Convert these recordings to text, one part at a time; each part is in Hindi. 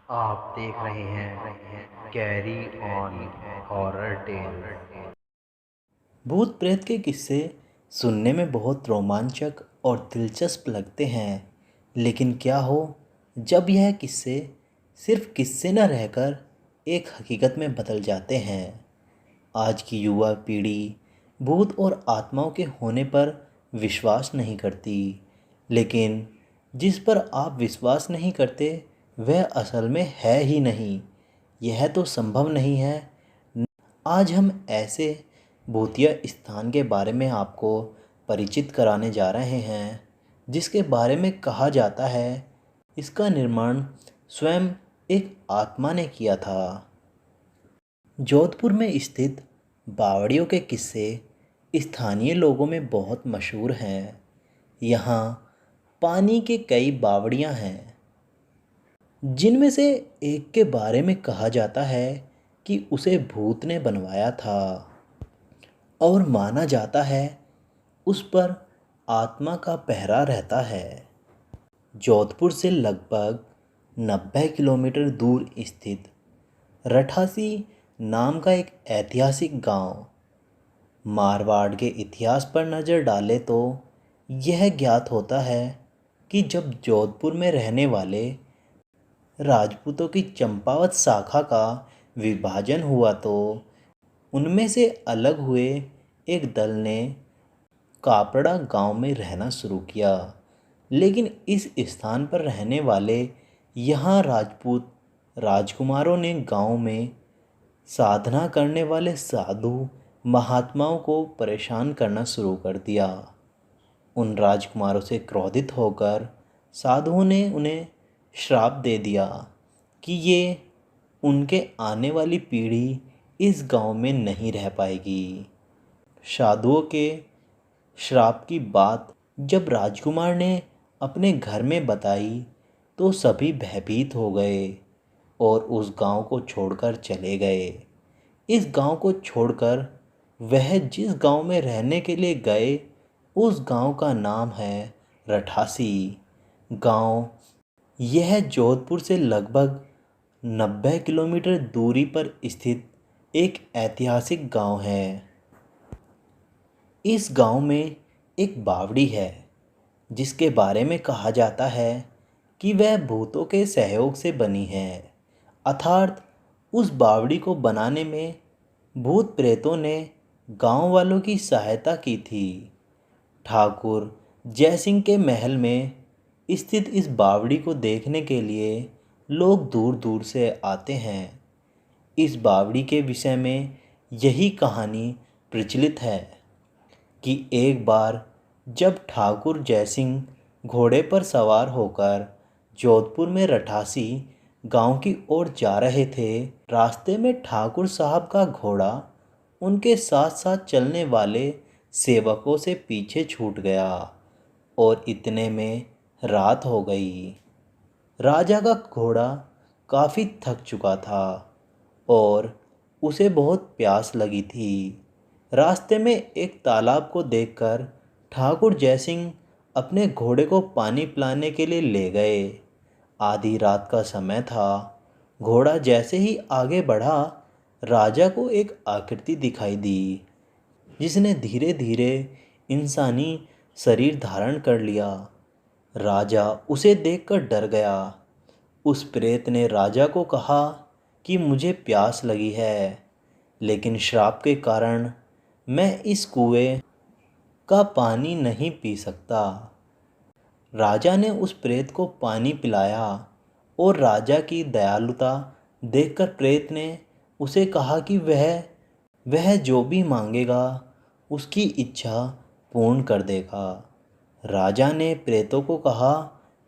आप देख रहे हैं कैरी ऑन हॉरर टेल। भूत प्रेत के किस्से सुनने में बहुत रोमांचक और दिलचस्प लगते हैं, लेकिन क्या हो जब यह किस्से सिर्फ किस्से न रहकर एक हकीकत में बदल जाते हैं। आज की युवा पीढ़ी भूत और आत्माओं के होने पर विश्वास नहीं करती, लेकिन जिस पर आप विश्वास नहीं करते वह असल में है ही नहीं। यह तो संभव नहीं है। आज हम ऐसे भूतिया स्थान के बारे में आपको परिचित कराने जा रहे हैं जिसके बारे में कहा जाता है इसका निर्माण स्वयं एक आत्मा ने किया था। जोधपुर में स्थित बावड़ियों के किस्से स्थानीय लोगों में बहुत मशहूर हैं। यहाँ पानी के कई बावड़ियाँ हैं, जिनमें से एक के बारे में कहा जाता है कि उसे भूत ने बनवाया था और माना जाता है उस पर आत्मा का पहरा रहता है। जोधपुर से लगभग 90 किलोमीटर दूर स्थित रठासी नाम का एक ऐतिहासिक गांव, मारवाड़ के इतिहास पर नज़र डालें तो यह ज्ञात होता है कि जब जोधपुर में रहने वाले राजपूतों की चंपावत शाखा का विभाजन हुआ तो उनमें से अलग हुए एक दल ने कापड़ा गांव में रहना शुरू किया। लेकिन इस स्थान पर रहने वाले यहाँ राजपूत राजकुमारों ने गांव में साधना करने वाले साधु महात्माओं को परेशान करना शुरू कर दिया। उन राजकुमारों से क्रोधित होकर साधुओं ने उन्हें श्राप दे दिया कि ये उनके आने वाली पीढ़ी इस गांव में नहीं रह पाएगी। साधुओं के श्राप की बात जब राजकुमार ने अपने घर में बताई तो सभी भयभीत हो गए और उस गांव को छोड़कर चले गए। इस गांव को छोड़कर वह जिस गांव में रहने के लिए गए उस गांव का नाम है रठासी गांव। यह जोधपुर से लगभग 90 किलोमीटर दूरी पर स्थित एक ऐतिहासिक गांव है। इस गांव में एक बावड़ी है जिसके बारे में कहा जाता है कि वह भूतों के सहयोग से बनी है, अर्थात उस बावड़ी को बनाने में भूत प्रेतों ने गांव वालों की सहायता की थी। ठाकुर जयसिंह के महल में स्थित इस बावड़ी को देखने के लिए लोग दूर दूर से आते हैं। इस बावड़ी के विषय में यही कहानी प्रचलित है कि एक बार जब ठाकुर जयसिंह घोड़े पर सवार होकर जोधपुर में रठासी गांव की ओर जा रहे थे, रास्ते में ठाकुर साहब का घोड़ा उनके साथ साथ चलने वाले सेवकों से पीछे छूट गया और इतने में रात हो गई। राजा का घोड़ा काफ़ी थक चुका था और उसे बहुत प्यास लगी थी। रास्ते में एक तालाब को देखकर ठाकुर जयसिंह अपने घोड़े को पानी पिलाने के लिए ले गए। आधी रात का समय था। घोड़ा जैसे ही आगे बढ़ा, राजा को एक आकृति दिखाई दी जिसने धीरे धीरे इंसानी शरीर धारण कर लिया। राजा उसे देखकर डर गया। उस प्रेत ने राजा को कहा कि मुझे प्यास लगी है, लेकिन श्राप के कारण मैं इस कुएं का पानी नहीं पी सकता। राजा ने उस प्रेत को पानी पिलाया और राजा की दयालुता देखकर प्रेत ने उसे कहा कि वह जो भी मांगेगा उसकी इच्छा पूर्ण कर देगा। राजा ने प्रेतों को कहा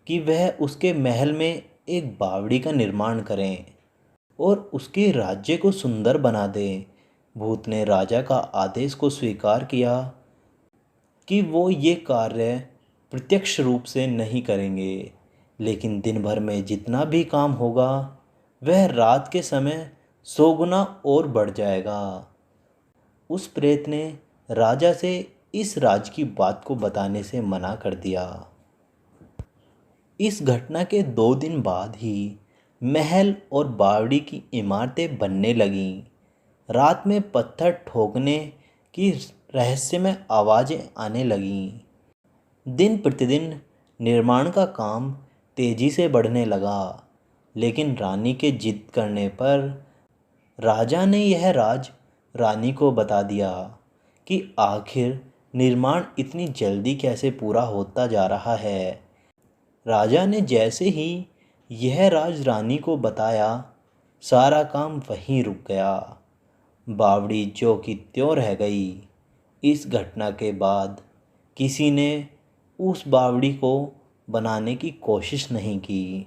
कि वह उसके महल में एक बावड़ी का निर्माण करें और उसके राज्य को सुंदर बना दें। भूत ने राजा का आदेश को स्वीकार किया कि वो ये कार्य प्रत्यक्ष रूप से नहीं करेंगे, लेकिन दिन भर में जितना भी काम होगा वह रात के समय 100 गुना और बढ़ जाएगा। उस प्रेत ने राजा से इस राज की बात को बताने से मना कर दिया। इस घटना के 2 दिन बाद ही महल और बावड़ी की इमारतें बनने लगीं। रात में पत्थर ठोकने की रहस्यमय आवाज़ें आने लगीं। दिन प्रतिदिन निर्माण का काम तेजी से बढ़ने लगा, लेकिन रानी के जिद करने पर राजा ने यह राज रानी को बता दिया कि आखिर निर्माण इतनी जल्दी कैसे पूरा होता जा रहा है। राजा ने जैसे ही यह राज रानी को बताया, सारा काम वहीं रुक गया। बावड़ी जो कि त्यों रह गई। इस घटना के बाद किसी ने उस बावड़ी को बनाने की कोशिश नहीं की।